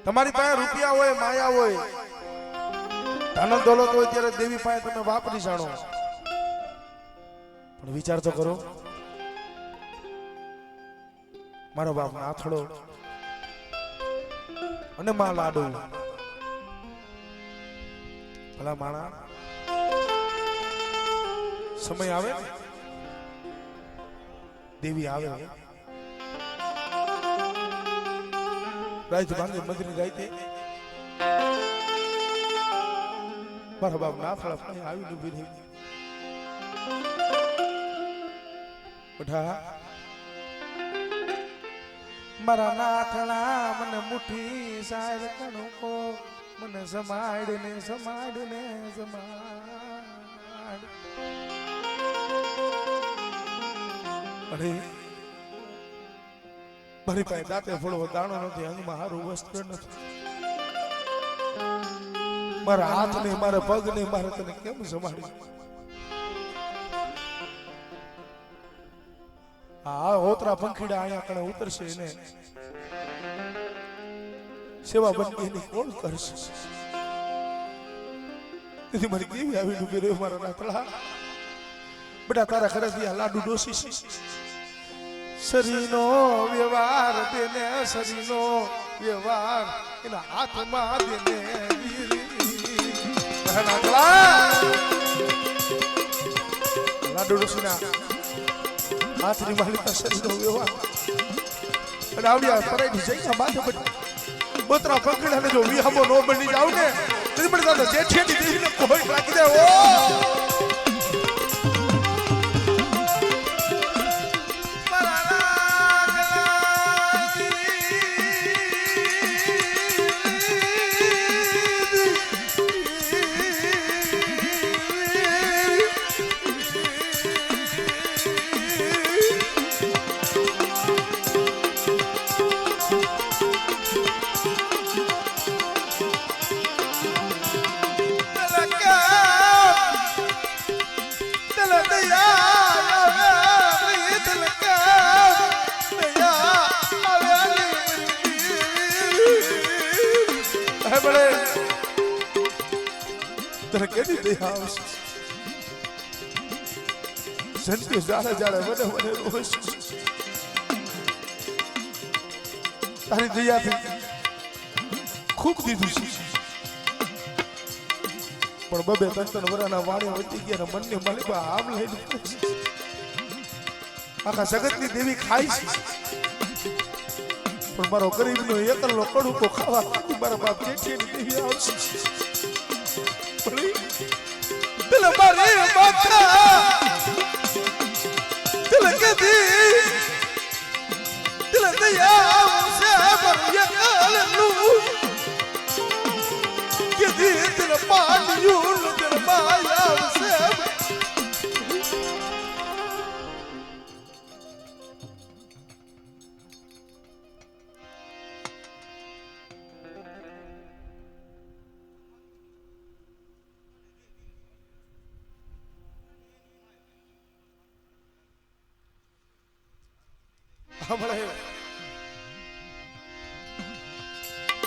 તમારી પાસે રૂપિયા હોય, માયા હોય, ધન દોલત હોય ત્યારે દેવી પાસે તમે વાપરી જાણો, પણ વિચાર તો કરો, મારો બાપ નાથડો અને માં લાડુ, ભલા માણા સમય આવે ને દેવી આવે, રાત ભાંગે મધની રાતે મારા બાપ નાથડા પાસે આવીને ઉભી રહી, બઢા મારા નાથડા મને મુઠ્ઠી સાર કણકો મને સમાડને સમાડને સમાડ. અરે મારી પાસે દાંતે ફોડવો દાણો નથી, અંગમાં હારું વસ્ત્ર નથી, મારા હાથ નહીં, મારા પગ નહીં, મારે તને કેમ સંભાળી? આ હોતરા પંખીડા અહીંયા કણે ઉતરશે ને સેવા બનતી એની કોણ કરશે? તેથી મારી કેવી આવીને ઉભી રહ્યો મારા નાથડા, બેટા તારા ઘરેથી આ લાડુ ડોસી શરીનો વ્યવહાર દેને, શરીનો વ્યવહાર એના હાથમાં દેને. લાડુ ડોસીના હાથની માલિકા શરીરનો વ્યવહાર અને આવડિયા પરાઈ જઈ માથે પડી બોતરા પકડીને જો વિહામો નો બની જાવ ને તેથી મને દાદા જેઠિયાની દેવીને કોઈ રાખી દે. ઓ કેવી દયા આવશે સંતો જાણે જાણે મને મને રોષ તારી દયાથી ખૂબ દીધું છે, પણ બબે તંતન વરાના વાણે વધી ગયા મનને માલિકા આમ લઈને આખા જગતની દેવી ખાય છે, પણ મારો ગરીબનો એકલો કડુકો ખાવા મારા બાપ જેઠીની દેવી આવશે. दिल मारे माथा दिल के दी दिल दया से बरिया कालू के दी दिल पानियूं दिल माया से हमले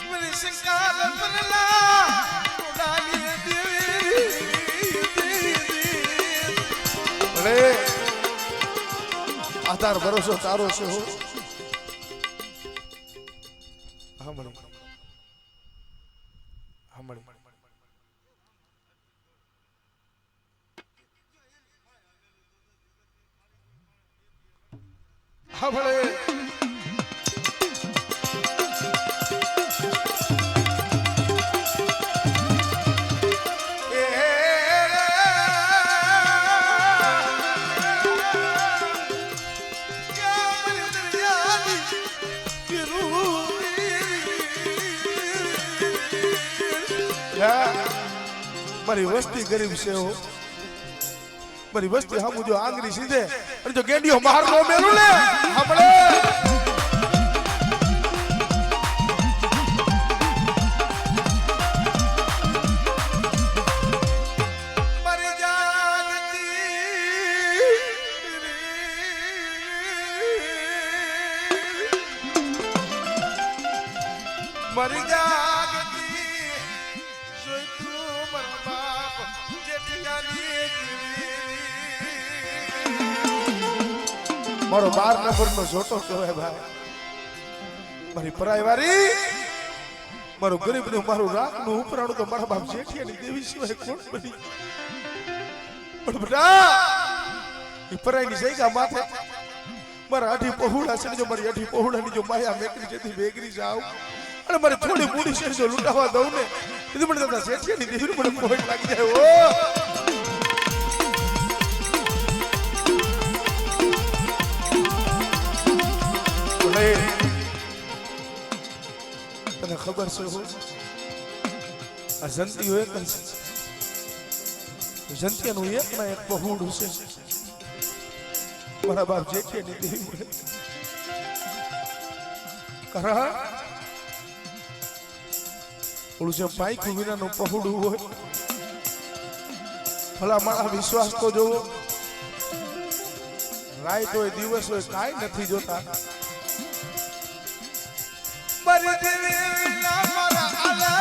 मेरी सिंगार बनला उड़ानी देवी अरे आधार भरोसा तारो से हो हमले हमले हमले મારી વસ્તી ગરીબ છે હો, મારી વસ્તી હમ જો આંગળી સીધે અને જો ગેંડીઓ મારનો મેલું લે આપણે મારી જાગતી મરી જાગતી જોઈ તું મારા બાપ જેઠિયાની મારો 12 નંબરનો જોટો કહેવાય ભાઈ મારી પરાઈ વારી મારું ગરીબનું મારું રાખનું ઉપરાણું તો મારા બાપ જેઠિયાની દેવી સિવાય કોણ બની પણ બેટા એ પરાઈની જગ્યા માથે મારા અઢી પહોળા છે જો મારી અઢી પહોળાની જો માયા મેકરી જેથી વેગરી જાવ અને મારે થોડી મૂડી છે જો લૂંટાવા દઉં ને એ મને દાદા જેઠિયાની દેવી મને કોઈ લાગી જાય તને ખબર છે હો આ જંતીઓ એક જંતીયાનું એકમાં એક પહોળું છે મારા બાપ જેઠિયાની દેવી મને કરા ઓલું જે પાઈકું વિનાનું પહોળું હોય ભલા મારા વિશ્વાસ તો જોવો રાત હોય દિવસ હોય કાંઈ નથી જોતા મારી દેવી મારા આલા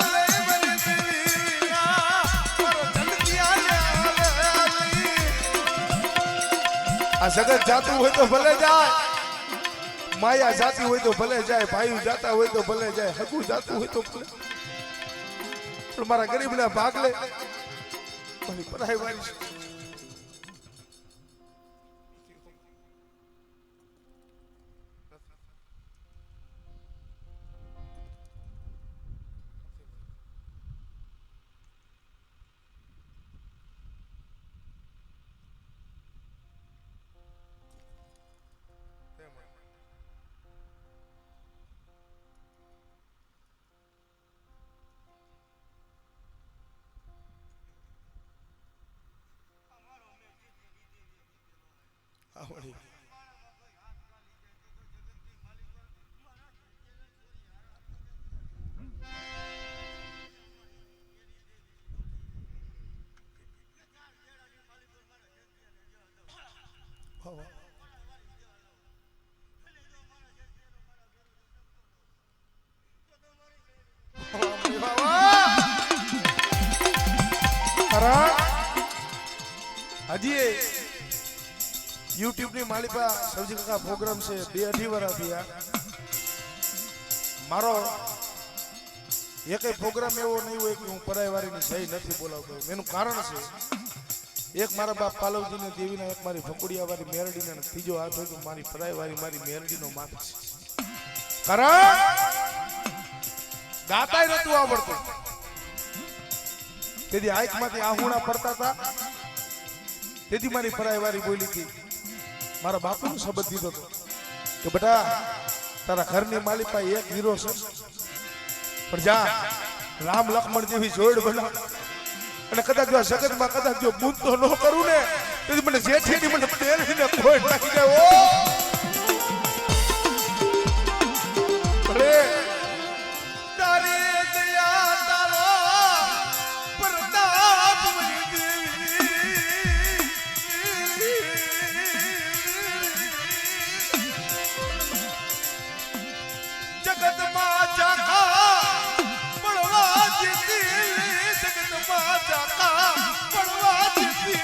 મારી દેવી મારો આ જગત જાતું હોય તો ભલે જાય માયા જાતી હોય તો ભલે જાય ભાઈ જાતા હોય તો ભલે જાય હગું જાતું હોય તો ભલે પણ મારા ગરીબના ભાગલે મારી પરાઈ વાળી આવડી હજી YouTube ની માલિકા સૌજી કાકા પ્રોગ્રામ છે 2-2.5 વર્ષ થયા મારો એકેય પ્રોગ્રામ એવો નહીં હોય કે હું પરાયવારીની જઈ નથી બોલાવતો એનું કારણ છે એક મારા બાપ પાલવજીને દેવીના એક મારી ફકુડિયાવાળી મેરડીને ત્રીજો હાથ હોય તો મારી પરાયવારી મારી મેરડીનો માથ છે કારણ ગાતાય નતું આવડતું તેથી આંખમાંથી આહુણા પડતા હતા તેથી મારી પરાયવારી બોલી હતી મારા બાપુનો શબ્દ દીધો હતો કે બેટા તારા ઘરની માલિકા એક હીરો છે પણ જા રામ લક્ષ્મણ જેવી જોડ બનાવ અને કદાચ જો જગતમાં કદાચ જો બૂંદ તો ન કરું ને તેથી મને જેઠીની મને પેરડીને કોઈ નાખી જાય ઓ ભલે તારી દયા તારો પ્રતાપ જગતમાં જાખા પડવા જીતી જગતમાં જાખા પડવા જીતી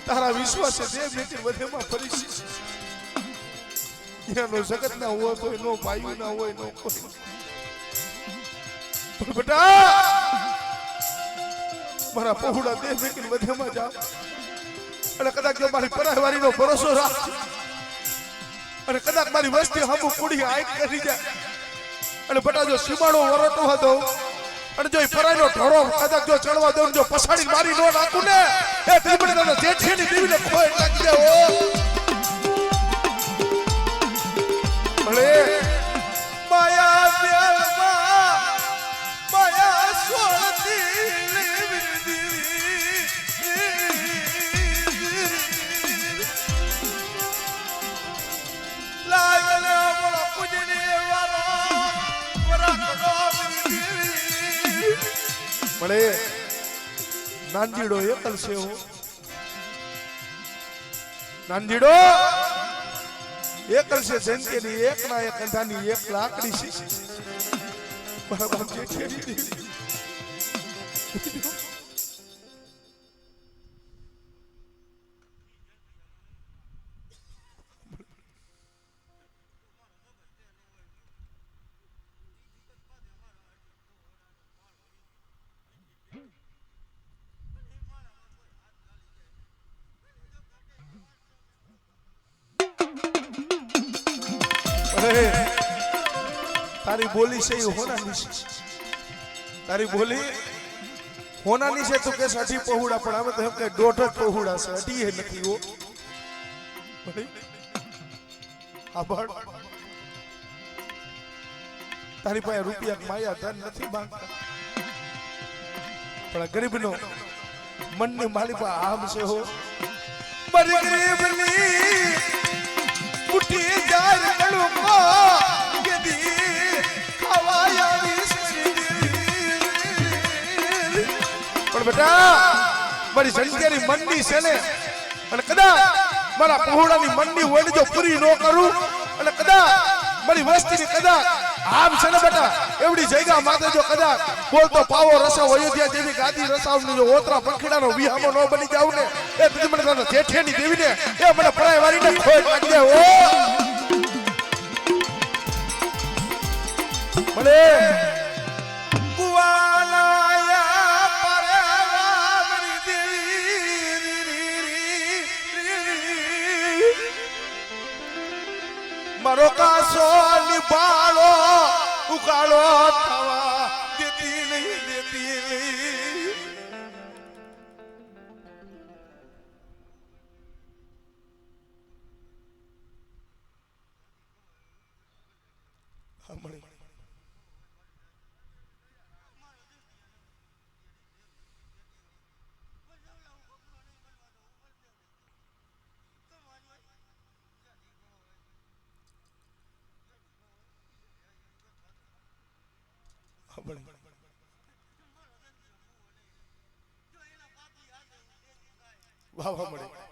તારા વિશ્વાસે દેવ બેટી વધેમાં ફરી એનો જગત ના હોય તો એનો ભાઈ ના હોય નો કોઈ બેટા મારા પહોળા દેવ બેટી વધેમાં જાવ અને કદાચ જો મારી પરાયવારીનો ભરોસો રાખ અને કદાચ મારી વસ્તી હમુ કુડી આઈક કરી જાય અને બટા જો સીમાડો વરટવા દઉં અને જો પરાયનો ઢોરો કદાચ જો ચડવા દઉં જો પછાડી મારી નો નાખું ને એ ત્રિપડી દાદા જેઠીની દેવીને કોઈ લાગી જાય ઓ ભલે માયા પ્યારમાં માયા સ્વાતી મળે નાંદીડો એકલ છે હો નાંદીડો એકલ છે જયંતીની એક ના એક અંધાની એક લાકડી છે મારા બાપ જેઠિયાની દેવી તારી બોલી છે એ હોનાની છે તારી બોલી હોનાની છે તું કે અઢી પહોળા પણ અમે તો એમ કે દોઢ જ પહોળા છે અઢી એ નથી હો આભાર તારી પાસે રૂપિયા માયા ધન નથી માંગતા પણ ગરીબનો મનની માલી પાસે આમ છે હો મારી ગરીબની ઉઠી જાય કડુકો કેદી પણ બેટા મારી જંકેરી મંડી છે ને અને કદાચ મારા પહોળાની મંડી હોય જો પૂરી ન કરું અને કદાચ મારી વસ્તીની કદાચ આમ છે ને બેટા એવડી જગ્યા માથે જો કદાચ બોલતો પાવો રસાવ અયોધ્યા જેવી ગાદી રસાવની જો ઓતરા પંખીડાનો વિહામો ન બની જાવ ને એ તું મને તને જેઠિયાની દેવીને એ મને પરાય વારીને ખોઈ નાખી દે ઓ મને કુવાલાયા પરવામરી દેવી મારો કાસો નિભાળો ઉકાળો થવા દેતી નહીં વાહ વાહ મળે